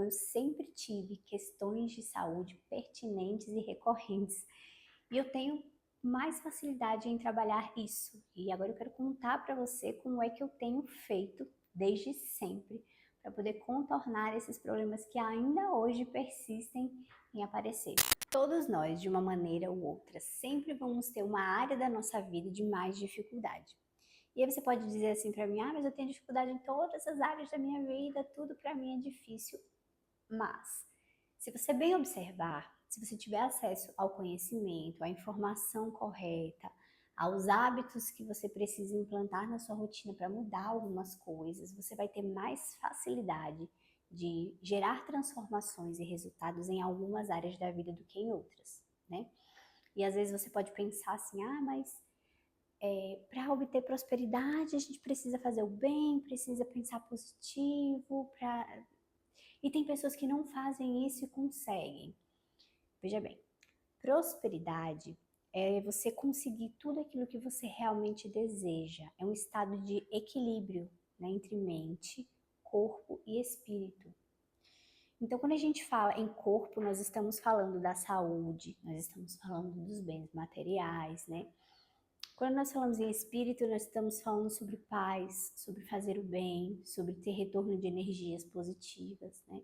eu sempre tive questões de saúde pertinentes e recorrentes. E eu tenho mais facilidade em trabalhar isso. E agora eu quero contar para você como é que eu tenho feito desde sempre para poder contornar esses problemas que ainda hoje persistem em aparecer. Todos nós, de uma maneira ou outra, sempre vamos ter uma área da nossa vida de mais dificuldade. E aí você pode dizer assim para mim, mas eu tenho dificuldade em todas as áreas da minha vida, tudo para mim é difícil. Mas, se você bem observar, se você tiver acesso ao conhecimento, à informação correta, aos hábitos que você precisa implantar na sua rotina para mudar algumas coisas, você vai ter mais facilidade de gerar transformações e resultados em algumas áreas da vida do que em outras, né? E às vezes você pode pensar assim, mas para obter prosperidade a gente precisa fazer o bem, precisa pensar positivo, e tem pessoas que não fazem isso e conseguem. Veja bem, prosperidade é você conseguir tudo aquilo que você realmente deseja. É um estado de equilíbrio, né, entre mente, corpo e espírito. Então, quando a gente fala em corpo, nós estamos falando da saúde, nós estamos falando dos bens materiais, né? Quando nós falamos em espírito, nós estamos falando sobre paz, sobre fazer o bem, sobre ter retorno de energias positivas, né?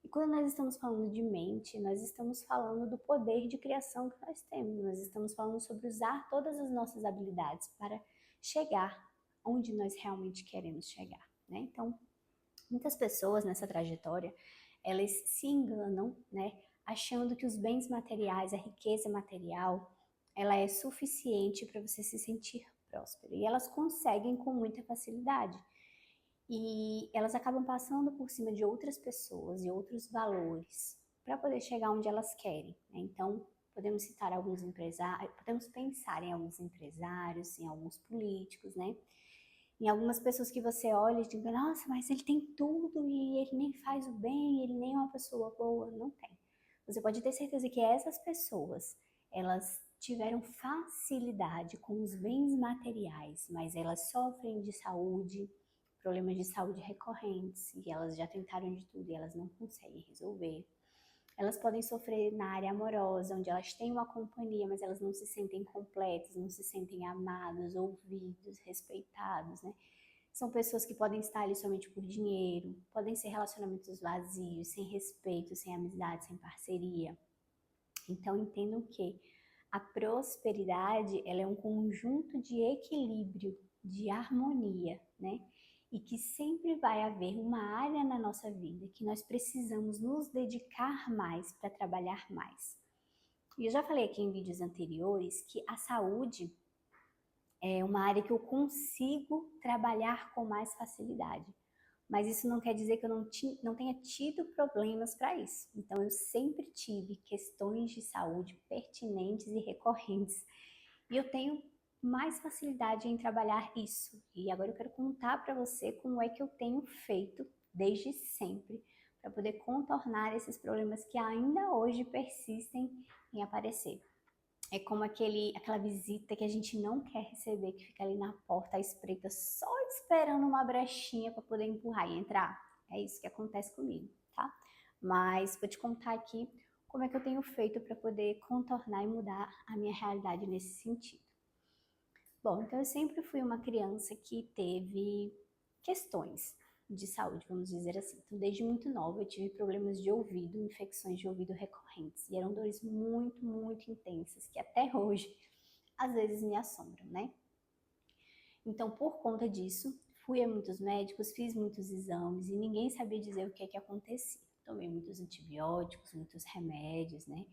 E quando nós estamos falando de mente, nós estamos falando do poder de criação que nós temos. Nós estamos falando sobre usar todas as nossas habilidades para chegar onde nós realmente queremos chegar, né? Então, muitas pessoas nessa trajetória, elas se enganam, né? Achando que os bens materiais, a riqueza material, ela é suficiente para você se sentir próspero. E elas conseguem com muita facilidade. E elas acabam passando por cima de outras pessoas e outros valores para poder chegar onde elas querem, né? Então, podemos citar alguns empresários, podemos pensar em alguns empresários, em alguns políticos, né? Em algumas pessoas que você olha e diz, nossa, mas ele tem tudo e ele nem faz o bem, ele nem é uma pessoa boa. Não tem. Você pode ter certeza que essas pessoas, elas tiveram facilidade com os bens materiais, mas elas sofrem de saúde, problemas de saúde recorrentes, e elas já tentaram de tudo e elas não conseguem resolver. Elas podem sofrer na área amorosa, onde elas têm uma companhia, mas elas não se sentem completas, não se sentem amadas, ouvidos, respeitados, né? São pessoas que podem estar ali somente por dinheiro, podem ser relacionamentos vazios, sem respeito, sem amizade, sem parceria. Então entendam que a prosperidade, ela é um conjunto de equilíbrio, de harmonia, né? E que sempre vai haver uma área na nossa vida que nós precisamos nos dedicar mais para trabalhar mais. E eu já falei aqui em vídeos anteriores que a saúde é uma área que eu consigo trabalhar com mais facilidade. Mas isso não quer dizer que eu não tenha tido problemas para isso. Então, eu sempre tive questões de saúde pertinentes e recorrentes. E eu tenho mais facilidade em trabalhar isso. E agora eu quero contar para você como é que eu tenho feito desde sempre para poder contornar esses problemas que ainda hoje persistem em aparecer. É como aquela visita que a gente não quer receber, que fica ali na porta à espreita, só esperando uma brechinha para poder empurrar e entrar. É isso que acontece comigo, tá? Mas vou te contar aqui como é que eu tenho feito para poder contornar e mudar a minha realidade nesse sentido. Bom, então eu sempre fui uma criança que teve questões de saúde, vamos dizer assim. Então, desde muito nova eu tive problemas de ouvido, infecções de ouvido recorrentes. E eram dores muito, muito intensas, que até hoje, às vezes, me assombram, né? Então, por conta disso, fui a muitos médicos, fiz muitos exames e ninguém sabia dizer o que é que acontecia. Tomei muitos antibióticos, muitos remédios, né?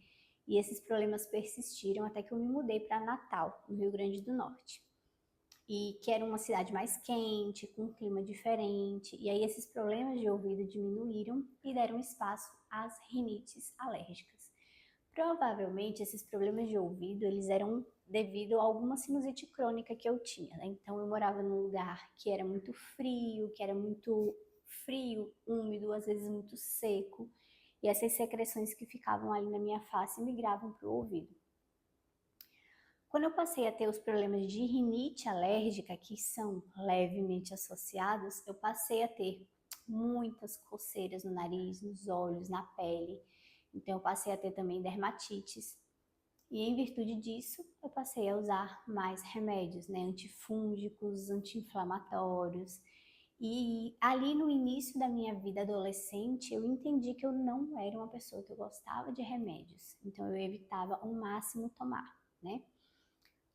E esses problemas persistiram até que eu me mudei para Natal, no Rio Grande do Norte. E que era uma cidade mais quente, com um clima diferente. E aí esses problemas de ouvido diminuíram e deram espaço às rinites alérgicas. Provavelmente esses problemas de ouvido, eles eram devido a alguma sinusite crônica que eu tinha, né? Então eu morava num lugar que era muito frio, úmido, às vezes muito seco. E essas secreções que ficavam ali na minha face migravam para o ouvido. Quando eu passei a ter os problemas de rinite alérgica, que são levemente associados, eu passei a ter muitas coceiras no nariz, nos olhos, na pele. Então eu passei a ter também dermatites. E em virtude disso, eu passei a usar mais remédios, né, antifúngicos, anti-inflamatórios. E ali no início da minha vida adolescente, eu entendi que eu não era uma pessoa que eu gostava de remédios. Então eu evitava ao máximo tomar, né?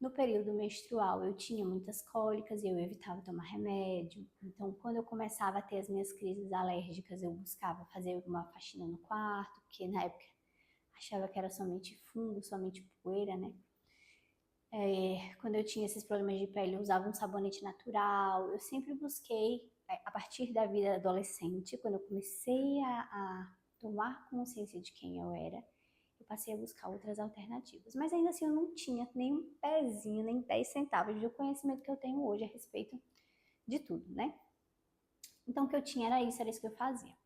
No período menstrual, eu tinha muitas cólicas e eu evitava tomar remédio. Então, quando eu começava a ter as minhas crises alérgicas, eu buscava fazer uma faxina no quarto, porque na época achava que era somente fungo, somente poeira, né? Quando eu tinha esses problemas de pele, eu usava um sabonete natural. Eu sempre busquei, a partir da vida adolescente, quando eu comecei a tomar consciência de quem eu era, eu passei a buscar outras alternativas. Mas ainda assim eu não tinha nem um pezinho, nem 10 centavos do conhecimento que eu tenho hoje a respeito de tudo, né? Então o que eu tinha era isso que eu fazia.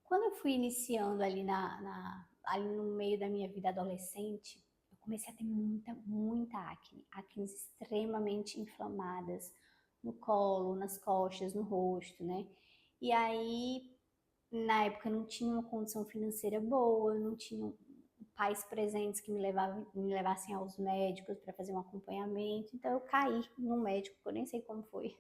Quando eu fui iniciando ali no meio da minha vida adolescente, eu comecei a ter muita acne. Acnes extremamente inflamadas no colo, nas costas, no rosto, né? E aí, na época, eu não tinha uma condição financeira boa, eu não tinha pais presentes que me levassem aos médicos para fazer um acompanhamento. Então eu caí num médico, que eu nem sei como foi.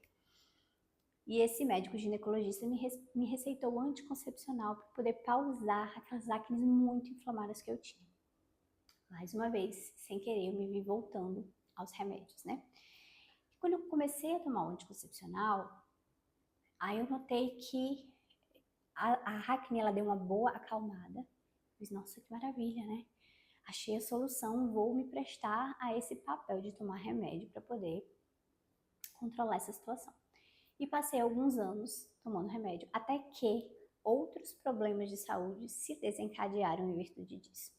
E esse médico ginecologista me receitou anticoncepcional para poder pausar aquelas acnes muito inflamadas que eu tinha. Mais uma vez, sem querer, eu me vi voltando aos remédios, né? E quando eu comecei a tomar o anticoncepcional, aí eu notei que a acne ela deu uma boa acalmada. Fiz, nossa, que maravilha, né? Achei a solução, vou me prestar a esse papel de tomar remédio para poder controlar essa situação. E passei alguns anos tomando remédio, até que outros problemas de saúde se desencadearam em virtude disso.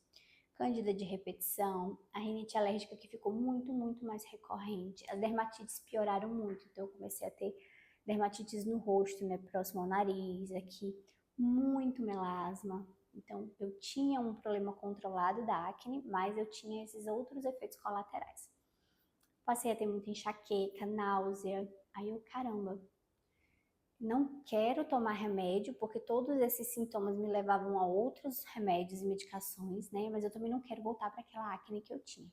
Cândida de repetição, a rinite alérgica que ficou muito mais recorrente, as dermatites pioraram muito, então eu comecei a ter dermatites no rosto, né, próximo ao nariz, aqui, muito melasma. Então eu tinha um problema controlado da acne, mas eu tinha esses outros efeitos colaterais. Passei a ter muita enxaqueca, náusea, aí eu, caramba, não quero tomar remédio, porque todos esses sintomas me levavam a outros remédios e medicações, né? Mas eu também não quero voltar para aquela acne que eu tinha.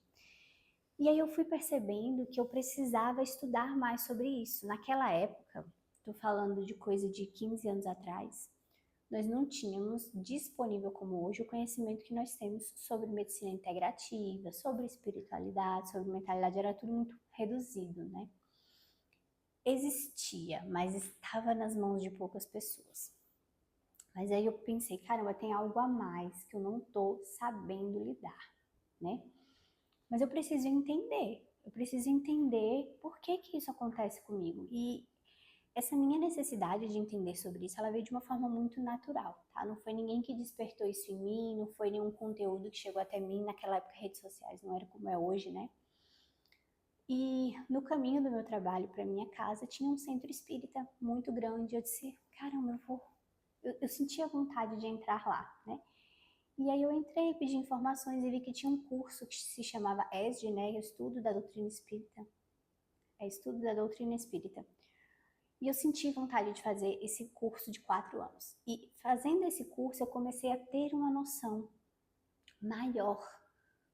E aí eu fui percebendo que eu precisava estudar mais sobre isso. Naquela época, estou falando de coisa de 15 anos atrás, nós não tínhamos disponível como hoje o conhecimento que nós temos sobre medicina integrativa, sobre espiritualidade, sobre mentalidade, era tudo muito reduzido, né? Existia, mas estava nas mãos de poucas pessoas. Mas aí eu pensei, caramba, tem algo a mais que eu não estou sabendo lidar, né? Mas eu preciso entender por que que isso acontece comigo. E essa minha necessidade de entender sobre isso, ela veio de uma forma muito natural, tá? Não foi ninguém que despertou isso em mim, não foi nenhum conteúdo que chegou até mim. Naquela época, redes sociais não era como é hoje, né? E no caminho do meu trabalho para minha casa tinha um centro espírita muito grande. Eu disse, caramba, eu sentia vontade de entrar lá, né? E aí eu entrei, pedi informações e vi que tinha um curso que se chamava ESD, né? Estudo da Doutrina Espírita. Estudo da Doutrina Espírita. E eu senti vontade de fazer esse curso de 4 anos. E fazendo esse curso eu comecei a ter uma noção maior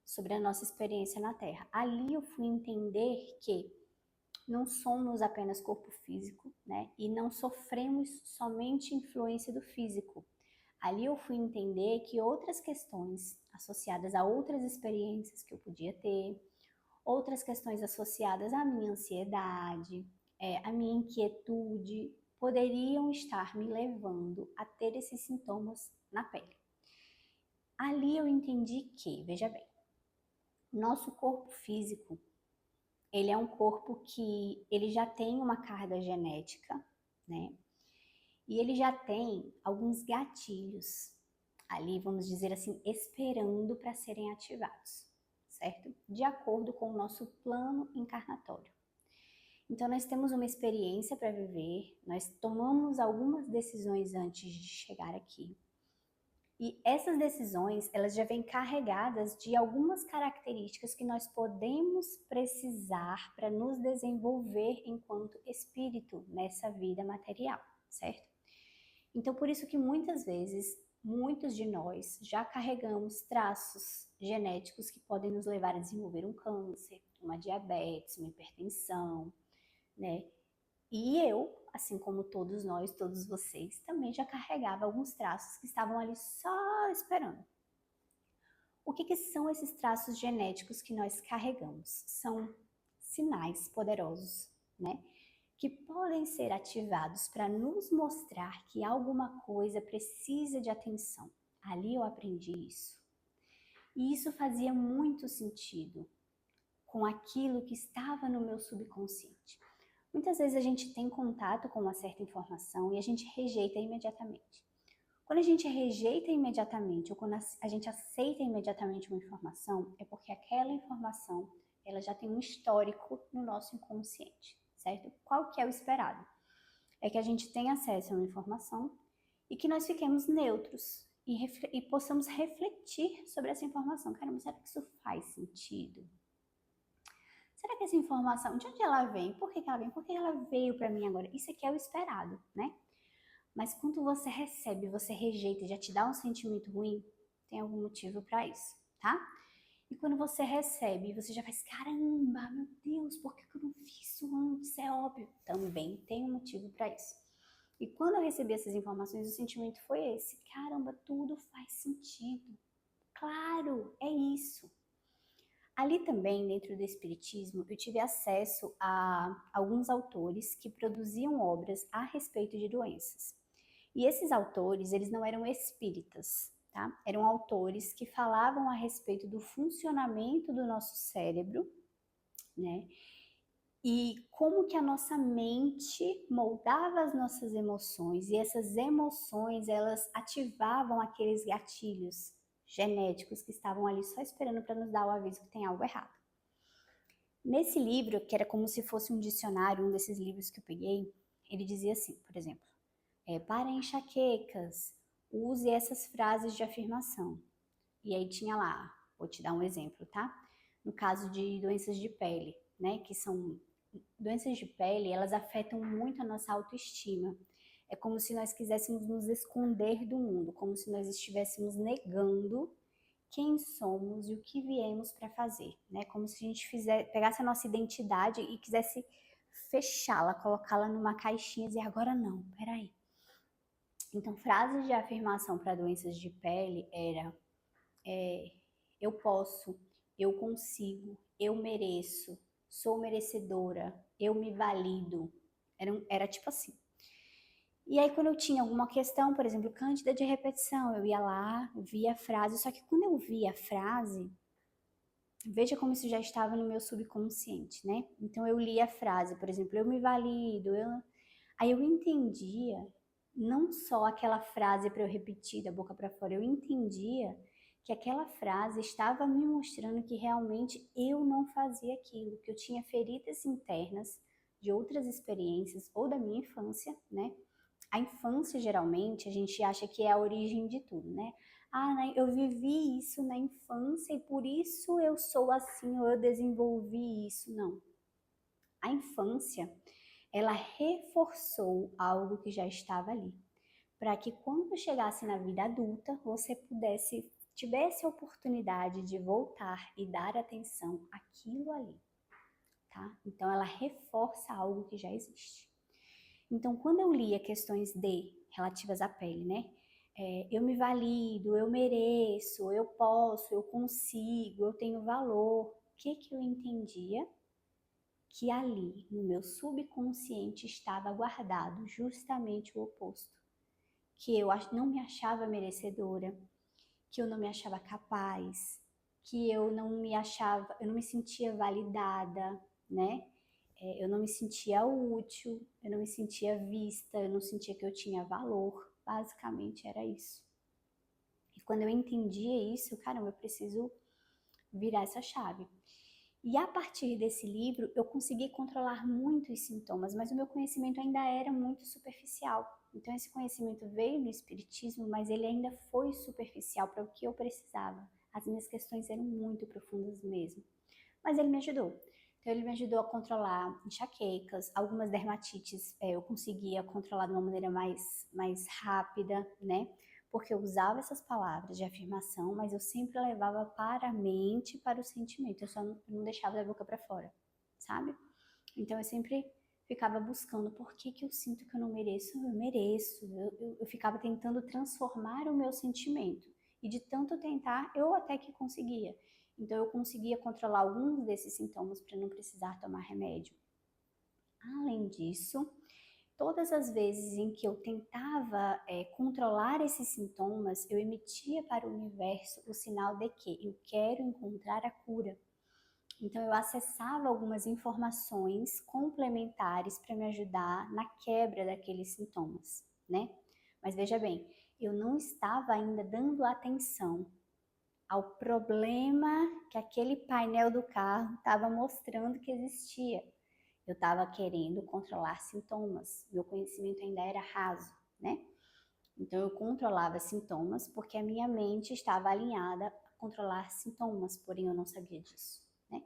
sobre a nossa experiência na Terra. Ali eu fui entender que não somos apenas corpo físico, né? E não sofremos somente influência do físico. Ali eu fui entender que outras questões associadas a outras experiências que eu podia ter, outras questões associadas à minha ansiedade, à minha inquietude, poderiam estar me levando a ter esses sintomas na pele. Ali eu entendi que, veja bem, nosso corpo físico, ele é um corpo que ele já tem uma carga genética, né? E ele já tem alguns gatilhos ali, vamos dizer assim, esperando para serem ativados, certo? De acordo com o nosso plano encarnatório. Então nós temos uma experiência para viver, nós tomamos algumas decisões antes de chegar aqui. E essas decisões, elas já vêm carregadas de algumas características que nós podemos precisar para nos desenvolver enquanto espírito nessa vida material, certo? Então, por isso que muitas vezes, muitos de nós já carregamos traços genéticos que podem nos levar a desenvolver um câncer, uma diabetes, uma hipertensão, né? E eu, assim como todos nós, todos vocês, também já carregava alguns traços que estavam ali só esperando. O que são esses traços genéticos que nós carregamos? São sinais poderosos, né? Que podem ser ativados para nos mostrar que alguma coisa precisa de atenção. Ali eu aprendi isso. E isso fazia muito sentido com aquilo que estava no meu subconsciente. Muitas vezes a gente tem contato com uma certa informação e a gente rejeita imediatamente. Quando a gente rejeita imediatamente ou quando a gente aceita imediatamente uma informação, é porque aquela informação ela já tem um histórico no nosso inconsciente, certo? Qual que é o esperado? É que a gente tenha acesso a uma informação e que nós fiquemos neutros e possamos refletir sobre essa informação. Caramba, será que isso faz sentido? Será que essa informação, de onde ela vem? Por que ela vem? Por que ela veio para mim agora? Isso aqui é o esperado, né? Mas quando você recebe, você rejeita e já te dá um sentimento ruim, tem algum motivo para isso, tá? E quando você recebe, você já faz, caramba, meu Deus, por que eu não fiz isso antes? É óbvio. Também tem um motivo para isso. E quando eu recebi essas informações, o sentimento foi esse, caramba, tudo faz sentido. Claro, é isso. Ali também, dentro do Espiritismo, eu tive acesso a alguns autores que produziam obras a respeito de doenças. E esses autores, eles não eram espíritas, tá? Eram autores que falavam a respeito do funcionamento do nosso cérebro, né? E como que a nossa mente moldava as nossas emoções, e essas emoções, elas ativavam aqueles gatilhos genéticos que estavam ali só esperando para nos dar o aviso que tem algo errado. Nesse livro, que era como se fosse um dicionário, um desses livros que eu peguei, ele dizia assim, por exemplo, para enxaquecas, use essas frases de afirmação. E aí tinha lá, vou te dar um exemplo, tá? No caso de doenças de pele, né, que são doenças de pele, elas afetam muito a nossa autoestima. É como se nós quiséssemos nos esconder do mundo, como se nós estivéssemos negando quem somos e o que viemos para fazer, né? Como se a gente pegasse a nossa identidade e quisesse fechá-la, colocá-la numa caixinha e dizer, agora não, peraí. Então, frases de afirmação para doenças de pele era eu posso, eu consigo, eu mereço, sou merecedora, eu me valido. Era tipo assim. E aí, quando eu tinha alguma questão, por exemplo, cândida de repetição, eu ia lá, via a frase, só que quando eu via a frase, veja como isso já estava no meu subconsciente, né? Então, eu lia a frase, por exemplo, eu me valido, aí eu entendia, não só aquela frase para eu repetir da boca para fora, eu entendia que aquela frase estava me mostrando que realmente eu não fazia aquilo, que eu tinha feridas internas de outras experiências ou da minha infância, né? A infância, geralmente, a gente acha que é a origem de tudo, né? Ah, né, eu vivi isso na infância e por isso eu sou assim, ou eu desenvolvi isso. Não. A infância, ela reforçou algo que já estava ali, para que quando chegasse na vida adulta, você tivesse a oportunidade de voltar e dar atenção àquilo ali, tá? Então, ela reforça algo que já existe. Então, quando eu lia questões relativas à pele, né? Eu me valido, eu mereço, eu posso, eu consigo, eu tenho valor. O que eu entendia? Que ali, no meu subconsciente, estava guardado justamente o oposto. Que eu não me achava merecedora, que eu não me achava capaz, que eu não me sentia validada, né? Eu não me sentia útil, eu não me sentia vista, eu não sentia que eu tinha valor. Basicamente era isso. E quando eu entendia isso, caramba, eu preciso virar essa chave. E a partir desse livro, eu consegui controlar muito os sintomas, mas o meu conhecimento ainda era muito superficial. Então esse conhecimento veio do espiritismo, mas ele ainda foi superficial para o que eu precisava. As minhas questões eram muito profundas mesmo. Mas ele me ajudou. Então ele me ajudou a controlar enxaquecas, algumas dermatites eu conseguia controlar de uma maneira mais rápida, né? Porque eu usava essas palavras de afirmação, mas eu sempre levava para a mente, para o sentimento, eu só não deixava da boca para fora, sabe? Então eu sempre ficava buscando por que eu sinto que eu não mereço, eu mereço, eu ficava tentando transformar o meu sentimento. E de tanto tentar, eu até que conseguia. Então eu conseguia controlar alguns desses sintomas para não precisar tomar remédio. Além disso, todas as vezes em que eu tentava controlar esses sintomas, eu emitia para o universo o sinal de que eu quero encontrar a cura. Então eu acessava algumas informações complementares para me ajudar na quebra daqueles sintomas, né? Mas veja bem, eu não estava ainda dando atenção ao problema que aquele painel do carro estava mostrando que existia. Eu estava querendo controlar sintomas, meu conhecimento ainda era raso, né? Então eu controlava sintomas porque a minha mente estava alinhada a controlar sintomas, porém eu não sabia disso, né?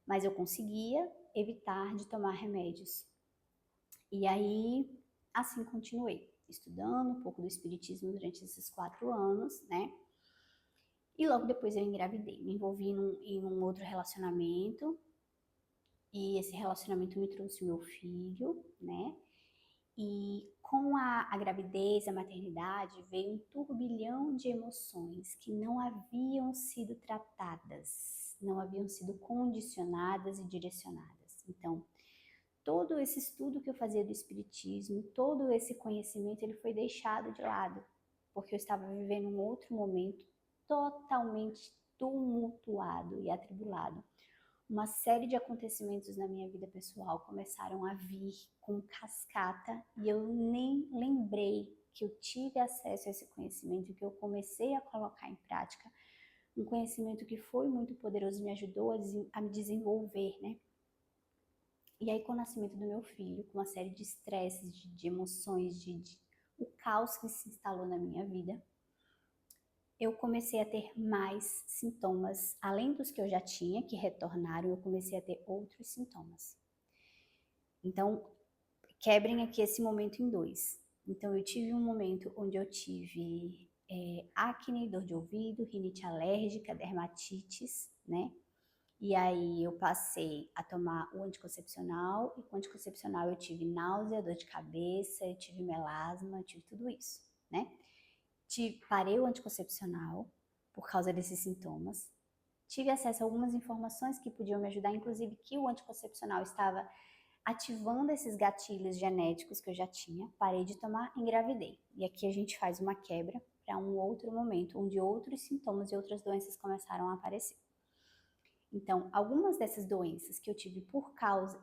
Mas eu conseguia evitar de tomar remédios. E aí, assim continuei, estudando um pouco do espiritismo durante esses 4 anos, né? E logo depois eu engravidei, me envolvi em um outro relacionamento, e esse relacionamento me trouxe o meu filho, né? E com a gravidez, a maternidade, veio um turbilhão de emoções que não haviam sido tratadas, não haviam sido condicionadas e direcionadas. Então, todo esse estudo que eu fazia do espiritismo, todo esse conhecimento, ele foi deixado de lado, porque eu estava vivendo um outro momento totalmente tumultuado e atribulado. Uma série de acontecimentos na minha vida pessoal começaram a vir com cascata e eu nem lembrei que eu tive acesso a esse conhecimento, que eu comecei a colocar em prática, um conhecimento que foi muito poderoso, me ajudou a me desenvolver, né? E aí, com o nascimento do meu filho, com uma série de estresses, de emoções, o caos que se instalou na minha vida, eu comecei a ter mais sintomas, além dos que eu já tinha, que retornaram, eu comecei a ter outros sintomas. Então, quebrem aqui esse momento em dois. Então, eu tive um momento onde eu tive acne, dor de ouvido, rinite alérgica, dermatites, né? E aí eu passei a tomar o anticoncepcional, e com o anticoncepcional eu tive náusea, dor de cabeça, eu tive melasma, eu tive tudo isso, né? Parei o anticoncepcional por causa desses sintomas. Tive acesso a algumas informações que podiam me ajudar, inclusive que o anticoncepcional estava ativando esses gatilhos genéticos que eu já tinha. Parei de tomar, engravidei. E aqui a gente faz uma quebra para um outro momento, onde outros sintomas e outras doenças começaram a aparecer. Então, algumas dessas doenças que eu tive por causa,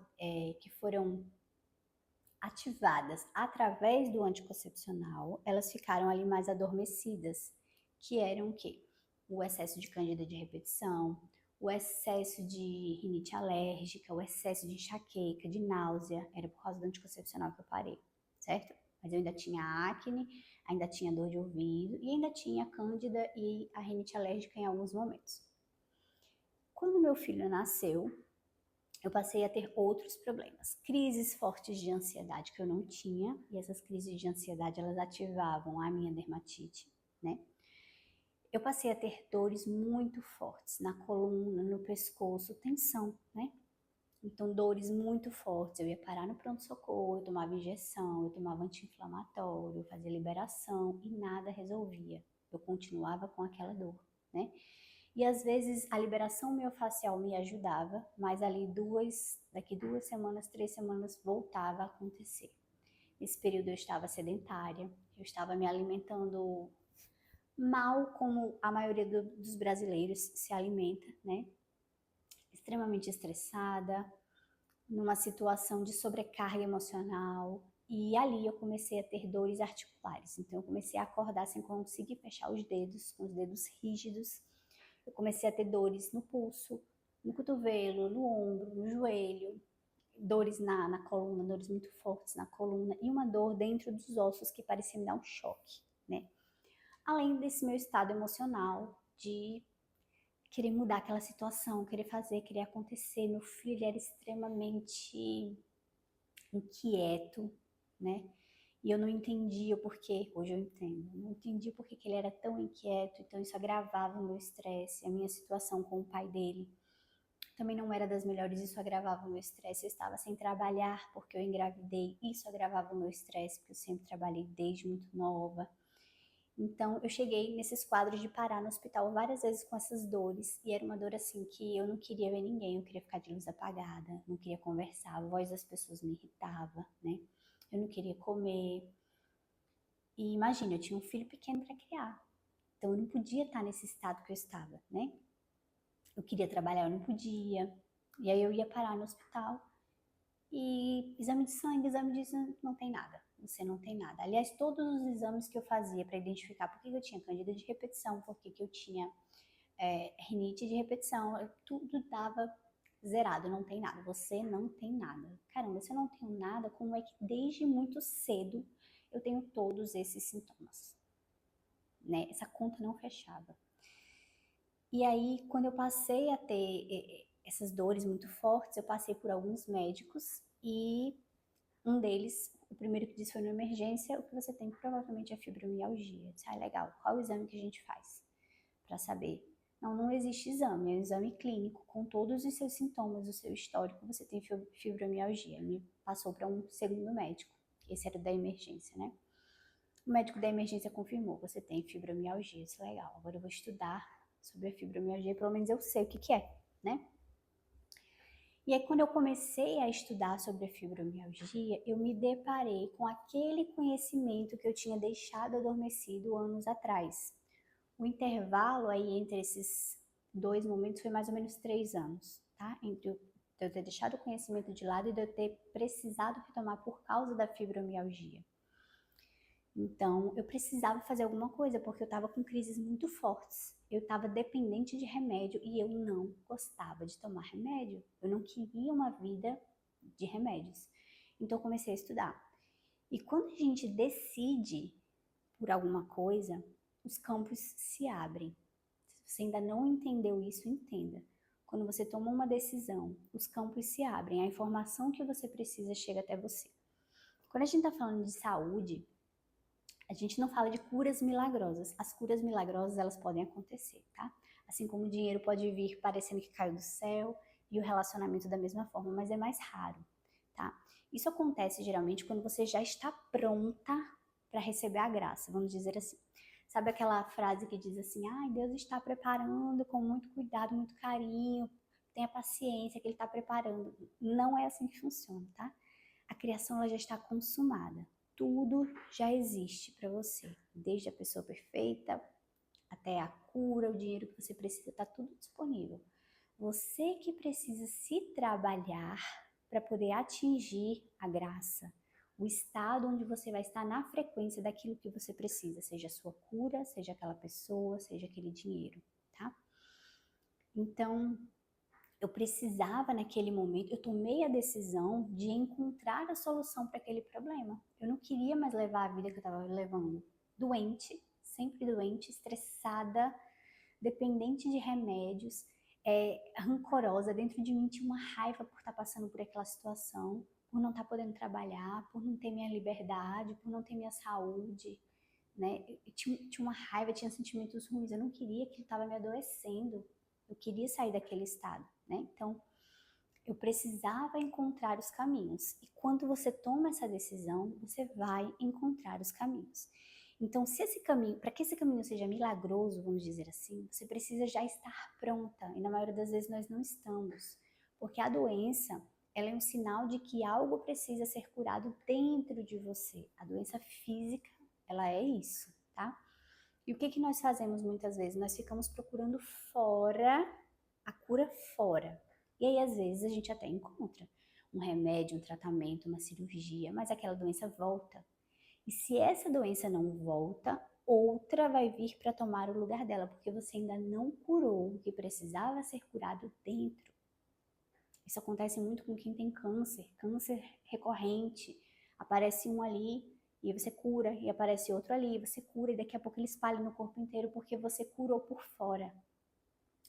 que foram ativadas através do anticoncepcional, elas ficaram ali mais adormecidas, que eram o quê? O excesso de cândida de repetição, o excesso de rinite alérgica, o excesso de enxaqueca, de náusea, era por causa do anticoncepcional que eu parei, certo? Mas eu ainda tinha acne, ainda tinha dor de ouvido e ainda tinha cândida e a rinite alérgica em alguns momentos. Quando meu filho nasceu, eu passei a ter outros problemas, crises fortes de ansiedade que eu não tinha, e essas crises de ansiedade elas ativavam a minha dermatite, né? Eu passei a ter dores muito fortes na coluna, no pescoço, tensão, né? Então, dores muito fortes. Eu ia parar no pronto-socorro, eu tomava injeção, eu tomava anti-inflamatório, eu fazia liberação e nada resolvia. Eu continuava com aquela dor, né? E às vezes a liberação miofascial me ajudava, mas ali daqui 2 semanas, 3 semanas, voltava a acontecer. Nesse período eu estava sedentária, eu estava me alimentando mal, como a maioria dos brasileiros se alimenta, né? Extremamente estressada, numa situação de sobrecarga emocional. E ali eu comecei a ter dores articulares. Então eu comecei a acordar sem conseguir fechar os dedos, com os dedos rígidos. Eu comecei a ter dores no pulso, no cotovelo, no ombro, no joelho, dores na coluna, dores muito fortes na coluna e uma dor dentro dos ossos que parecia me dar um choque, né? Além desse meu estado emocional de querer mudar aquela situação, querer fazer, querer acontecer. Meu filho, ele era extremamente inquieto, né? E eu não entendia o porquê, hoje eu entendo, eu não entendi o porquê que ele era tão inquieto, então isso agravava o meu estresse, a minha situação com o pai dele também não era das melhores, isso agravava o meu estresse, eu estava sem trabalhar porque eu engravidei, isso agravava o meu estresse, porque eu sempre trabalhei desde muito nova. Então, eu cheguei nesses quadros de parar no hospital várias vezes com essas dores, e era uma dor assim que eu não queria ver ninguém, eu queria ficar de luz apagada, não queria conversar, a voz das pessoas me irritava, né? Eu não queria comer. E imagina, eu tinha um filho pequeno para criar, então eu não podia estar nesse estado que eu estava, né? Eu queria trabalhar, eu não podia. E aí eu ia parar no hospital e exame de sangue, exame de sangue, não tem nada. Você não tem nada. Aliás, todos os exames que eu fazia para identificar por que eu tinha candida de repetição, por que eu tinha rinite de repetição, tudo dava zerado, não tem nada. Você não tem nada. Caramba, se eu não tenho nada, como é que desde muito cedo eu tenho todos esses sintomas? Né? Essa conta não fechava. E aí, quando eu passei a ter essas dores muito fortes, eu passei por alguns médicos e um deles, o primeiro que disse foi na emergência, o que você tem provavelmente é fibromialgia. Eu disse, legal, qual o exame que a gente faz para saber? Não, não existe exame, é um exame clínico, com todos os seus sintomas, o seu histórico, você tem fibromialgia. Ele me passou para um segundo médico, esse era da emergência, né? O médico da emergência confirmou, você tem fibromialgia. Isso é legal, agora eu vou estudar sobre a fibromialgia, pelo menos eu sei o que é, né? E aí, quando eu comecei a estudar sobre a fibromialgia, eu me deparei com aquele conhecimento que eu tinha deixado adormecido anos atrás. O intervalo aí entre esses dois momentos foi mais ou menos 3 anos, tá? Entre eu ter deixado o conhecimento de lado e de eu ter precisado retomar por causa da fibromialgia. Então, eu precisava fazer alguma coisa, porque eu estava com crises muito fortes. Eu estava dependente de remédio e eu não gostava de tomar remédio. Eu não queria uma vida de remédios. Então, eu comecei a estudar. E quando a gente decide por alguma coisa, os campos se abrem. Se você ainda não entendeu isso, entenda. Quando você toma uma decisão, os campos se abrem, a informação que você precisa chega até você. Quando a gente está falando de saúde, a gente não fala de curas milagrosas. As curas milagrosas, elas podem acontecer, tá? Assim como o dinheiro pode vir parecendo que caiu do céu e o relacionamento da mesma forma, mas é mais raro, tá? Isso acontece geralmente quando você já está pronta para receber a graça, vamos dizer assim. Sabe aquela frase que diz assim, ai, Deus está preparando com muito cuidado, muito carinho, tenha paciência que Ele está preparando. Não é assim que funciona, tá? A criação ela já está consumada. Tudo já existe para você, desde a pessoa perfeita até a cura, o dinheiro que você precisa, está tudo disponível. Você que precisa se trabalhar para poder atingir a graça, o estado onde você vai estar na frequência daquilo que você precisa, seja a sua cura, seja aquela pessoa, seja aquele dinheiro, tá? Então, eu precisava naquele momento, eu tomei a decisão de encontrar a solução para aquele problema. Eu não queria mais levar a vida que eu estava levando. Doente, sempre doente, estressada, dependente de remédios, rancorosa. Dentro de mim tinha uma raiva por estar passando por aquela situação, por não estar podendo trabalhar, por não ter minha liberdade, por não ter minha saúde. Né? Eu tinha uma raiva, tinha sentimentos ruins. Eu não queria que ele estava me adoecendo. Eu queria sair daquele estado, né? Então, eu precisava encontrar os caminhos. E quando você toma essa decisão, você vai encontrar os caminhos. Então, se esse caminho, para que esse caminho seja milagroso, vamos dizer assim, você precisa já estar pronta. E na maioria das vezes nós não estamos. Porque a doença, ela é um sinal de que algo precisa ser curado dentro de você. A doença física, ela é isso, tá? E o que que nós fazemos muitas vezes? Nós ficamos procurando fora, a cura fora. E aí, às vezes, a gente até encontra um remédio, um tratamento, uma cirurgia, mas aquela doença volta. E se essa doença não volta, outra vai vir para tomar o lugar dela, porque você ainda não curou o que precisava ser curado dentro. Isso acontece muito com quem tem câncer, câncer recorrente. Aparece um ali e você cura, e aparece outro ali, você cura, e daqui a pouco ele espalha no corpo inteiro porque você curou por fora.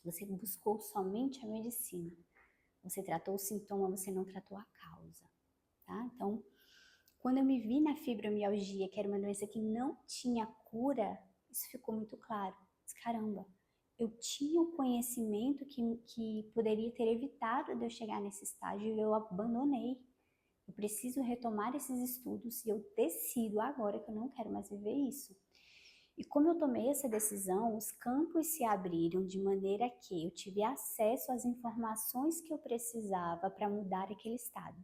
Você buscou somente a medicina. Você tratou o sintoma, você não tratou a causa, tá? Então, quando eu me vi na fibromialgia, que era uma doença que não tinha cura, isso ficou muito claro. Mas, caramba, eu tinha o conhecimento que poderia ter evitado de eu chegar nesse estágio e eu abandonei. Eu preciso retomar esses estudos e eu decido agora que eu não quero mais viver isso. E como eu tomei essa decisão, os campos se abriram de maneira que eu tive acesso às informações que eu precisava para mudar aquele estado.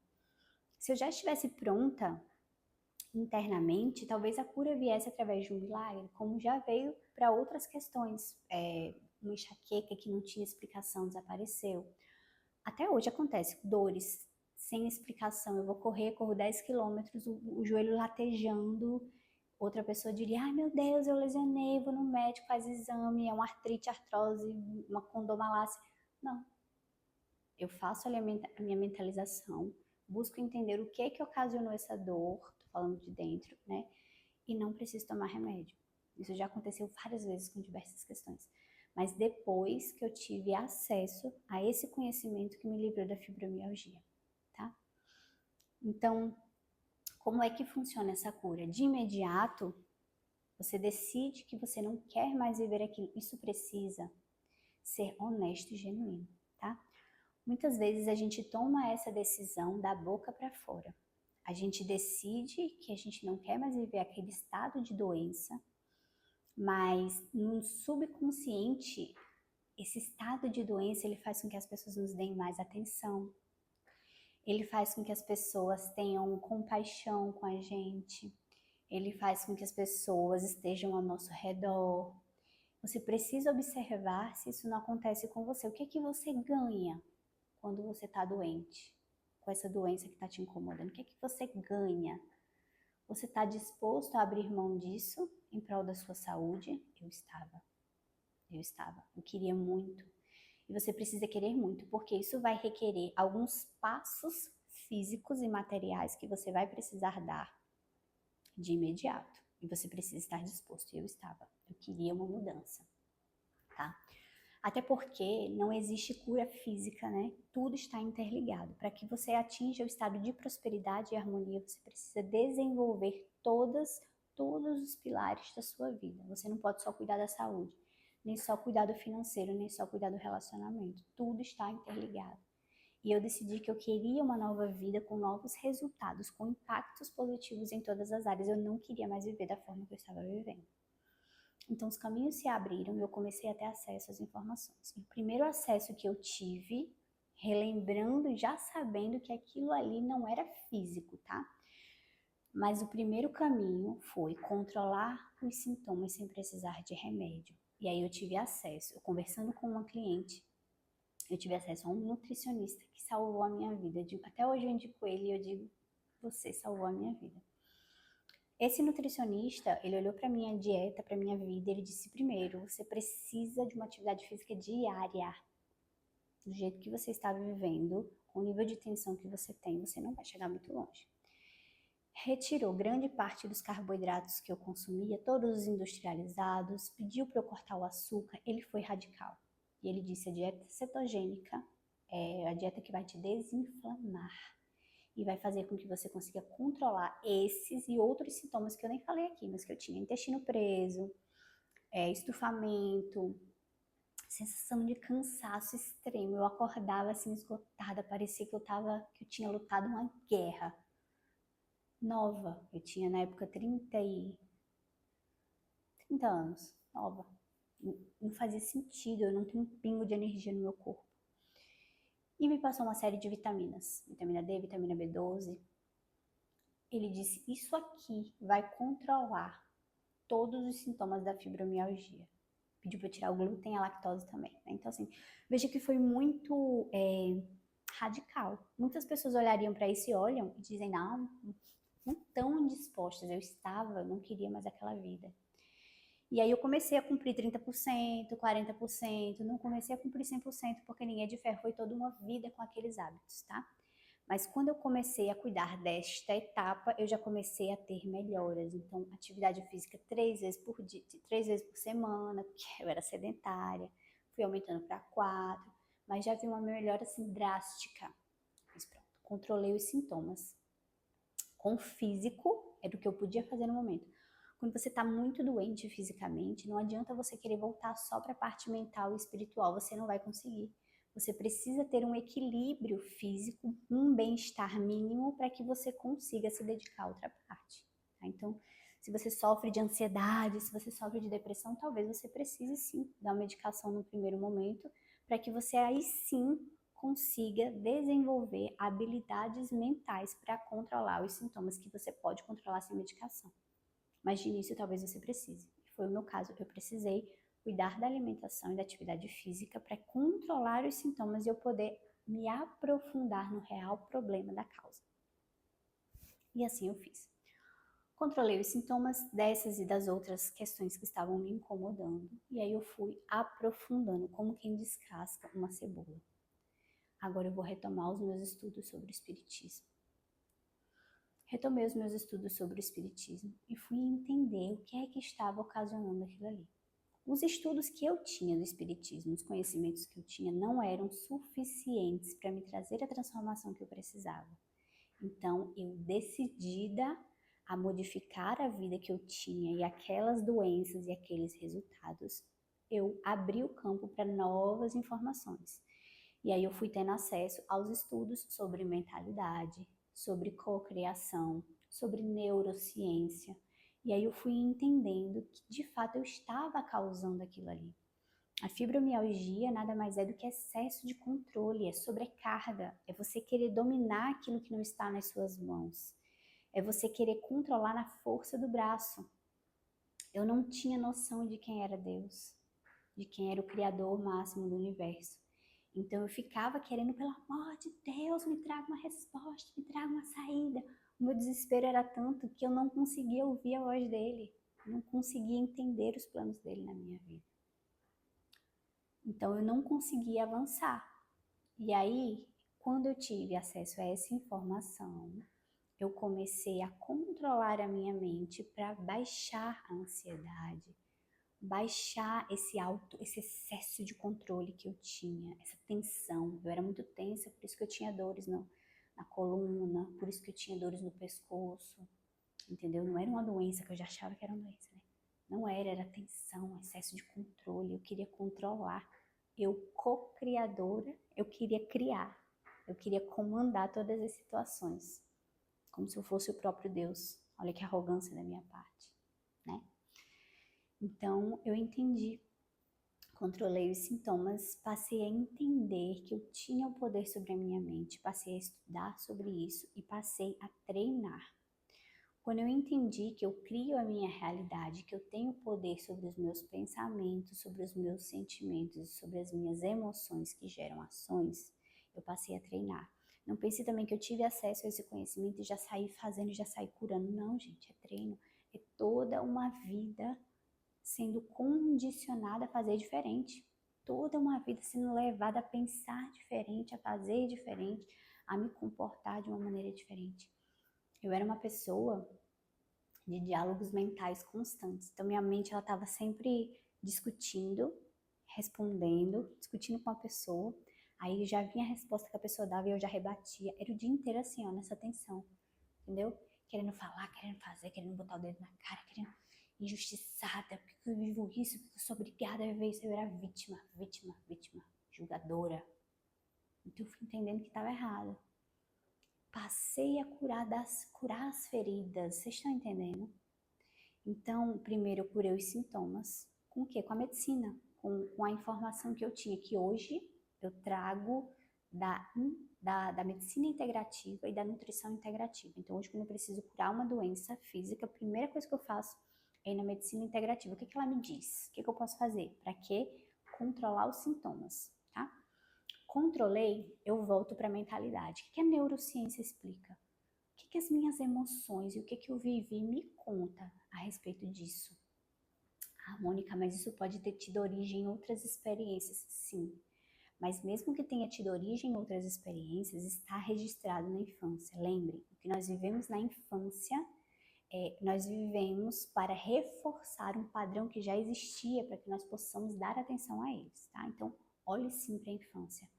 Se eu já estivesse pronta internamente, talvez a cura viesse através de um milagre, como já veio para outras questões. Uma enxaqueca que não tinha explicação desapareceu. Até hoje acontece, dores sem explicação. Eu vou correr, corro 10 quilômetros, o joelho latejando. Outra pessoa diria, ai meu Deus, eu lesionei, vou no médico, faz exame, é uma artrite, artrose, uma condomalácia. Não. Eu faço a minha mentalização, busco entender o que ocasionou essa dor, tô falando de dentro, né? E não preciso tomar remédio. Isso já aconteceu várias vezes com diversas questões. Mas depois que eu tive acesso a esse conhecimento que me livrou da fibromialgia, tá? Então, como é que funciona essa cura? De imediato, você decide que você não quer mais viver aquilo. Isso precisa ser honesto e genuíno, tá? Muitas vezes a gente toma essa decisão da boca para fora. A gente decide que a gente não quer mais viver aquele estado de doença, mas no subconsciente, esse estado de doença, ele faz com que as pessoas nos deem mais atenção. Ele faz com que as pessoas tenham compaixão com a gente. Ele faz com que as pessoas estejam ao nosso redor. Você precisa observar se isso não acontece com você. O que é que você ganha quando você está doente? Com essa doença que está te incomodando? O que é que você ganha? Você está disposto a abrir mão disso em prol da sua saúde? Eu estava. Eu queria muito. E você precisa querer muito, porque isso vai requerer alguns passos físicos e materiais que você vai precisar dar de imediato. E você precisa estar disposto. Eu estava. Eu queria uma mudança, tá? Até porque não existe cura física, né? Tudo está interligado. Para que você atinja o estado de prosperidade e harmonia, você precisa desenvolver todos os pilares da sua vida. Você não pode só cuidar da saúde, nem só cuidar do financeiro, nem só cuidar do relacionamento. Tudo está interligado. E eu decidi que eu queria uma nova vida com novos resultados, com impactos positivos em todas as áreas. Eu não queria mais viver da forma que eu estava vivendo. Então, os caminhos se abriram e eu comecei a ter acesso às informações. O primeiro acesso que eu tive, relembrando e já sabendo que aquilo ali não era físico, tá? Mas o primeiro caminho foi controlar os sintomas sem precisar de remédio. E aí eu tive acesso, eu conversando com uma cliente, eu tive acesso a um nutricionista que salvou a minha vida. Até hoje eu indico ele e eu digo, você salvou a minha vida. Esse nutricionista, ele olhou para minha dieta, para minha vida, ele disse, primeiro, você precisa de uma atividade física diária. Do jeito que você está vivendo, com o nível de tensão que você tem, você não vai chegar muito longe. Retirou grande parte dos carboidratos que eu consumia, todos os industrializados, pediu para eu cortar o açúcar, ele foi radical. E ele disse, a dieta cetogênica é a dieta que vai te desinflamar e vai fazer com que você consiga controlar esses e outros sintomas que eu nem falei aqui, mas que eu tinha intestino preso, estufamento, sensação de cansaço extremo. Eu acordava assim esgotada, parecia que eu tinha lutado uma guerra. Nova, eu tinha na época 30 anos, nova. Não fazia sentido, eu não tenho um pingo de energia no meu corpo. E me passou uma série de vitaminas, vitamina D, vitamina B12. Ele disse, isso aqui vai controlar todos os sintomas da fibromialgia. Pediu para tirar o glúten e a lactose também, né? Então, assim, veja que foi muito radical. Muitas pessoas olhariam para isso e olham e dizem, não estão dispostas. Eu não queria mais aquela vida. E aí eu comecei a cumprir 30%, 40%, não comecei a cumprir 100%, porque ninguém é de ferro, foi toda uma vida com aqueles hábitos, tá? Mas quando eu comecei a cuidar desta etapa, eu já comecei a ter melhoras. Então, atividade física 3 vezes por dia, 3 vezes por semana, porque eu era sedentária. fui aumentando para 4, mas já vi uma melhora assim drástica. Mas pronto, controlei os sintomas. Com o físico, era o que eu podia fazer no momento. Quando você está muito doente fisicamente, não adianta você querer voltar só para a parte mental e espiritual, você não vai conseguir. Você precisa ter um equilíbrio físico, um bem-estar mínimo para que você consiga se dedicar a outra parte. Tá? Então, se você sofre de ansiedade, se você sofre de depressão, talvez você precise sim dar uma medicação no primeiro momento, para que você aí sim consiga desenvolver habilidades mentais para controlar os sintomas que você pode controlar sem medicação. Mas de início talvez você precise. Foi o meu caso, eu precisei cuidar da alimentação e da atividade física para controlar os sintomas e eu poder me aprofundar no real problema da causa. E assim eu fiz. Controlei os sintomas dessas e das outras questões que estavam me incomodando e aí eu fui aprofundando, como quem descasca uma cebola. Agora eu vou retomar os meus estudos sobre o Espiritismo. Retomei os meus estudos sobre o Espiritismo e fui entender o que é que estava ocasionando aquilo ali. Os estudos que eu tinha do Espiritismo, os conhecimentos que eu tinha, não eram suficientes para me trazer a transformação que eu precisava. Então, eu decidida a modificar a vida que eu tinha e aquelas doenças e aqueles resultados, eu abri o campo para novas informações. E aí eu fui tendo acesso aos estudos sobre mentalidade, sobre cocriação, sobre neurociência. E aí eu fui entendendo que de fato eu estava causando aquilo ali. A fibromialgia nada mais é do que excesso de controle, é sobrecarga, é você querer dominar aquilo que não está nas suas mãos. É você querer controlar na força do braço. Eu não tinha noção de quem era Deus, de quem era o Criador máximo do universo. Então eu ficava querendo, pelo amor de Deus, me traga uma resposta, me traga uma saída. O meu desespero era tanto que eu não conseguia ouvir a voz dele, não conseguia entender os planos dele na minha vida. Então eu não conseguia avançar. E aí, quando eu tive acesso a essa informação, eu comecei a controlar a minha mente para baixar a ansiedade, baixar esse excesso de controle que eu tinha, essa tensão. Eu era muito tensa, por isso que eu tinha dores na coluna, por isso que eu tinha dores no pescoço, entendeu? Não era uma doença que eu já achava que era uma doença, né? Não era, era tensão, excesso de controle, eu queria controlar. Eu, co-criadora, eu queria criar, eu queria comandar todas as situações, como se eu fosse o próprio Deus. Olha que arrogância da minha parte, né? Então, eu entendi, controlei os sintomas, passei a entender que eu tinha o poder sobre a minha mente, passei a estudar sobre isso e passei a treinar. Quando eu entendi que eu crio a minha realidade, que eu tenho poder sobre os meus pensamentos, sobre os meus sentimentos, sobre as minhas emoções que geram ações, eu passei a treinar. Não pense também que eu tive acesso a esse conhecimento e já saí fazendo, já saí curando. Não, gente, é treino. É toda uma vida sendo condicionada a fazer diferente. Toda uma vida sendo levada a pensar diferente, a fazer diferente, a me comportar de uma maneira diferente. Eu era uma pessoa de diálogos mentais constantes. Então, minha mente ela estava sempre discutindo, respondendo, discutindo com a pessoa. Aí já vinha a resposta que a pessoa dava e eu já rebatia. Era o dia inteiro assim, ó, nessa tensão, entendeu? Querendo falar, querendo fazer, querendo botar o dedo na cara, querendo injustiçada, porque eu vivo isso, porque eu sou obrigada a viver isso. Eu era vítima, julgadora. Então, eu fui entendendo que estava errado. Passei a curar as feridas, vocês estão entendendo? Então, primeiro eu curei os sintomas, com o quê? Com a medicina, com a informação que eu tinha, que hoje eu trago da medicina integrativa e da nutrição integrativa. Então, hoje quando eu preciso curar uma doença física, a primeira coisa que eu faço é ir na medicina integrativa. O que ela me diz? O que eu posso fazer? Para quê? Controlar os sintomas, tá? Controlei, eu volto para a mentalidade. O que a neurociência explica? O que as minhas emoções e o que eu vivi me conta a respeito disso? Ah, Mônica, mas isso pode ter tido origem em outras experiências. Sim, mas mesmo que tenha tido origem em outras experiências, está registrado na infância. Lembre, o que nós vivemos na infância nós vivemos para reforçar um padrão que já existia, para que nós possamos dar atenção a eles, tá? Então, olhe sim para a infância.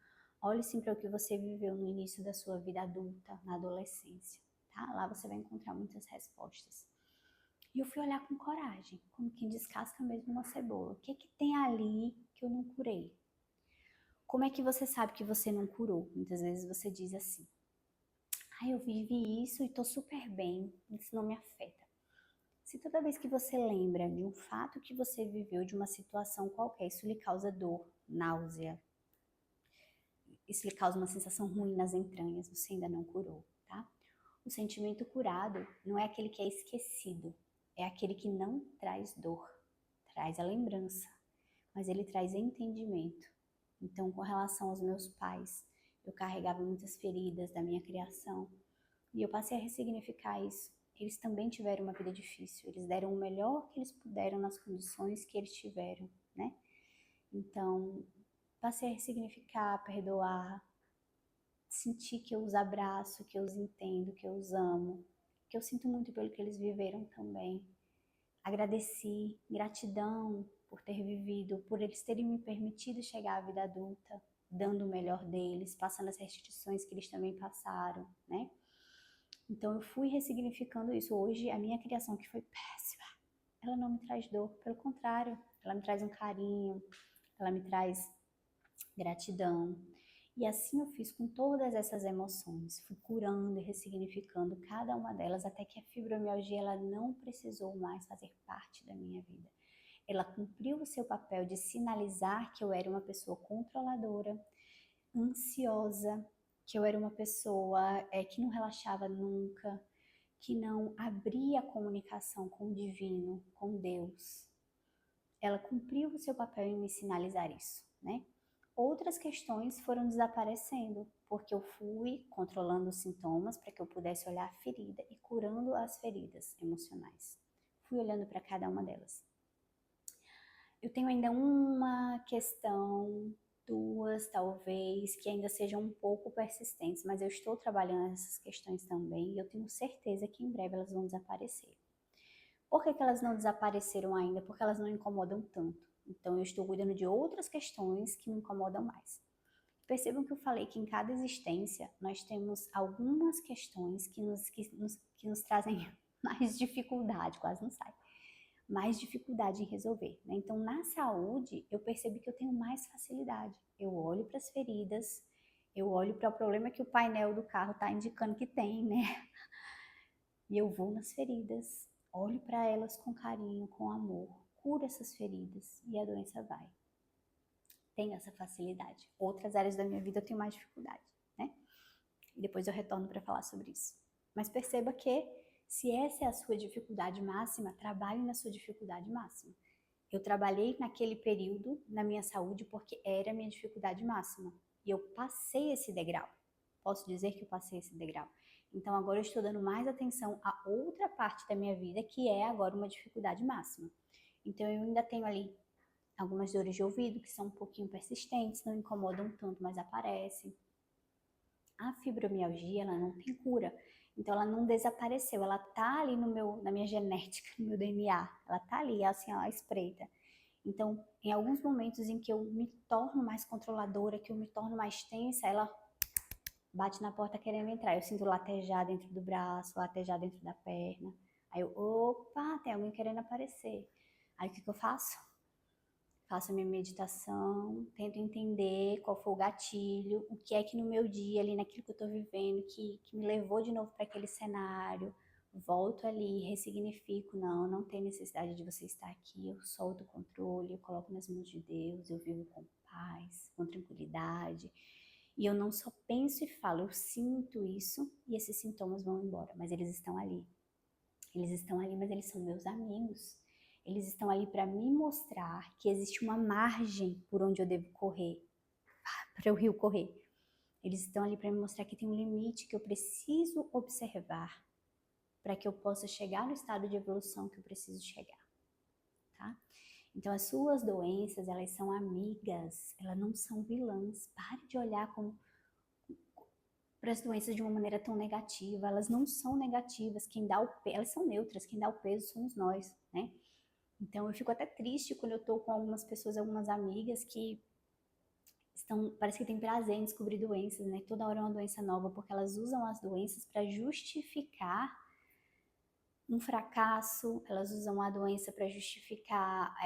Olhe sim para o que você viveu no início da sua vida adulta, na adolescência, tá? Lá você vai encontrar muitas respostas. E eu fui olhar com coragem, como quem descasca mesmo uma cebola. O que que tem ali que eu não curei? Como é que você sabe que você não curou? Muitas vezes você diz assim: eu vivi isso e tô super bem, isso não me afeta. Se toda vez que você lembra de um fato que você viveu, de uma situação qualquer, isso lhe causa dor, náusea, isso lhe causa uma sensação ruim nas entranhas, você ainda não curou, tá? O sentimento curado não é aquele que é esquecido, é aquele que não traz dor, traz a lembrança, mas ele traz entendimento. Então, com relação aos meus pais, eu carregava muitas feridas da minha criação e eu passei a ressignificar isso. Eles também tiveram uma vida difícil, eles deram o melhor que eles puderam nas condições que eles tiveram, né? Então, passei a ressignificar, perdoar, sentir que eu os abraço, que eu os entendo, que eu os amo, que eu sinto muito pelo que eles viveram também. Agradeci, gratidão por ter vivido, por eles terem me permitido chegar à vida adulta, dando o melhor deles, passando as restrições que eles também passaram, né? Então eu fui ressignificando isso. Hoje a minha criação, que foi péssima, ela não me traz dor, pelo contrário, ela me traz um carinho, ela me traz gratidão. E assim eu fiz com todas essas emoções, fui curando e ressignificando cada uma delas até que a fibromialgia ela não precisou mais fazer parte da minha vida. Ela cumpriu o seu papel de sinalizar que eu era uma pessoa controladora, ansiosa, que eu era uma pessoa que não relaxava nunca, que não abria a comunicação com o divino, com Deus. Ela cumpriu o seu papel em me sinalizar isso, né? Outras questões foram desaparecendo, porque eu fui controlando os sintomas para que eu pudesse olhar a ferida e curando as feridas emocionais. Fui olhando para cada uma delas. Eu tenho ainda uma questão, duas talvez, que ainda sejam um pouco persistentes, mas eu estou trabalhando essas questões também e eu tenho certeza que em breve elas vão desaparecer. Por que elas não desapareceram ainda? Porque elas não incomodam tanto. Então eu estou cuidando de outras questões que me incomodam mais. Percebam que eu falei que em cada existência nós temos algumas questões que nos trazem mais dificuldade, quase não sai, mais dificuldade em resolver, né? Então, na saúde, eu percebi que eu tenho mais facilidade. Eu olho para as feridas, eu olho para o problema que o painel do carro está indicando que tem, né? E eu vou nas feridas, olho para elas com carinho, com amor, curo essas feridas e a doença vai. Tenho essa facilidade. Outras áreas da minha vida eu tenho mais dificuldade, né? E depois eu retorno para falar sobre isso. Mas perceba que se essa é a sua dificuldade máxima, trabalhe na sua dificuldade máxima. Eu trabalhei naquele período na minha saúde porque era a minha dificuldade máxima. E eu passei esse degrau. Posso dizer que eu passei esse degrau. Então agora eu estou dando mais atenção a outra parte da minha vida que é agora uma dificuldade máxima. Então eu ainda tenho ali algumas dores de ouvido que são um pouquinho persistentes, não incomodam tanto, mas aparecem. A fibromialgia, ela não tem cura. Então ela não desapareceu, ela tá ali na minha genética, no meu DNA. Ela tá ali, assim, ela espreita. Então, em alguns momentos em que eu me torno mais controladora, que eu me torno mais tensa, ela bate na porta querendo entrar. Eu sinto latejar dentro do braço, latejar dentro da perna. Aí eu, opa, tem alguém querendo aparecer. Aí o que eu faço? Faço a minha meditação, tento entender qual foi o gatilho, o que é que no meu dia, ali naquilo que eu estou vivendo, que me levou de novo para aquele cenário. Volto ali, ressignifico, não tem necessidade de você estar aqui, eu solto o controle, eu coloco nas mãos de Deus, eu vivo com paz, com tranquilidade. E eu não só penso e falo, eu sinto isso e esses sintomas vão embora, mas eles estão ali. Eles estão ali, mas eles são meus amigos. Eles estão ali para me mostrar que existe uma margem por onde eu devo correr, para o rio correr. Eles estão ali para me mostrar que tem um limite que eu preciso observar para que eu possa chegar no estado de evolução que eu preciso chegar, tá? Então as suas doenças, elas são amigas, elas não são vilãs. Pare de olhar como para as doenças de uma maneira tão negativa. Elas não são negativas, elas são neutras, quem dá o peso somos nós, né? Então eu fico até triste quando eu tô com algumas pessoas, algumas amigas que parece que tem prazer em descobrir doenças, né? Toda hora é uma doença nova, porque elas usam as doenças para justificar um fracasso, elas usam a doença para justificar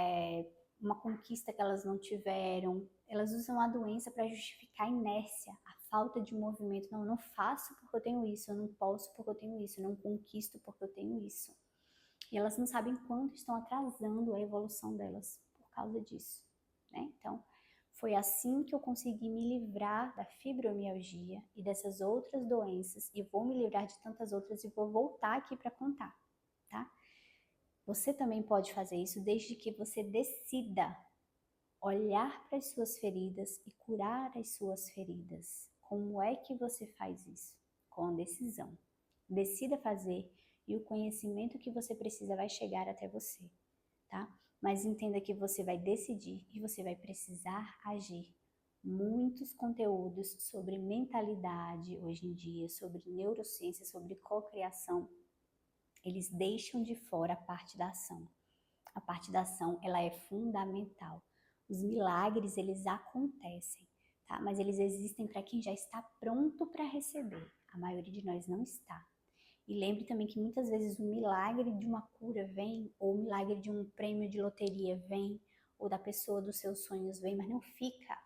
uma conquista que elas não tiveram, elas usam a doença para justificar a inércia, a falta de movimento. Não, eu não faço porque eu tenho isso, eu não posso porque eu tenho isso, eu não conquisto porque eu tenho isso. E elas não sabem quanto estão atrasando a evolução delas por causa disso, né? Então, foi assim que eu consegui me livrar da fibromialgia e dessas outras doenças, e vou me livrar de tantas outras e vou voltar aqui para contar, tá? Você também pode fazer isso desde que você decida olhar para as suas feridas e curar as suas feridas. Como é que você faz isso? Com decisão. Decida fazer e o conhecimento que você precisa vai chegar até você, tá? Mas entenda que você vai decidir e você vai precisar agir. Muitos conteúdos sobre mentalidade hoje em dia, sobre neurociência, sobre cocriação, eles deixam de fora a parte da ação. A parte da ação, ela é fundamental. Os milagres, eles acontecem, tá? Mas eles existem para quem já está pronto para receber. A maioria de nós não está. E lembre também que muitas vezes o milagre de uma cura vem, ou o milagre de um prêmio de loteria vem, ou da pessoa dos seus sonhos vem, mas não fica.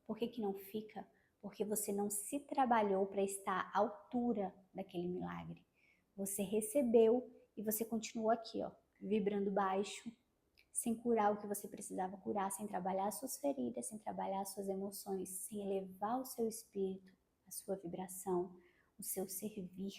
Por que que não fica? Porque você não se trabalhou para estar à altura daquele milagre. Você recebeu e você continuou aqui, ó, vibrando baixo, sem curar o que você precisava curar, sem trabalhar as suas feridas, sem trabalhar as suas emoções, sem elevar o seu espírito, a sua vibração, o seu servir.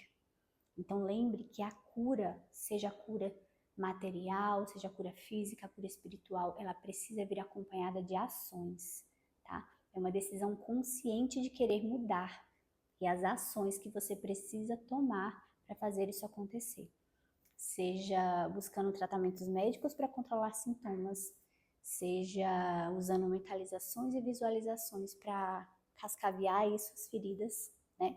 Então lembre que a cura, seja a cura material, seja a cura física, a cura espiritual, ela precisa vir acompanhada de ações, tá? É uma decisão consciente de querer mudar e as ações que você precisa tomar para fazer isso acontecer. Seja buscando tratamentos médicos para controlar sintomas, seja usando mentalizações e visualizações para cascavear aí suas feridas, né?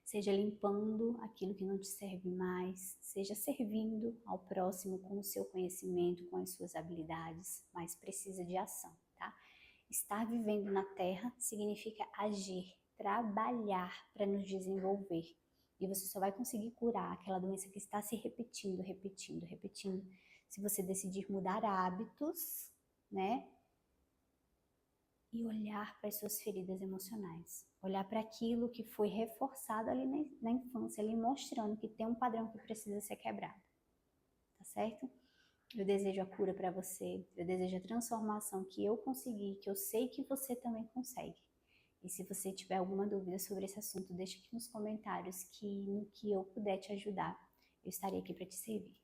Seja limpando aquilo que não te serve mais, seja servindo ao próximo com o seu conhecimento, com as suas habilidades, mas precisa de ação, tá? Estar vivendo na Terra significa agir, trabalhar para nos desenvolver. E você só vai conseguir curar aquela doença que está se repetindo, repetindo, repetindo, se você decidir mudar hábitos, né? E olhar para as suas feridas emocionais. Olhar para aquilo que foi reforçado ali na infância, ali mostrando que tem um padrão que precisa ser quebrado. Tá certo? Eu desejo a cura para você, eu desejo a transformação que eu consegui, que eu sei que você também consegue. E se você tiver alguma dúvida sobre esse assunto, deixa aqui nos comentários que no que eu puder te ajudar, eu estarei aqui para te servir.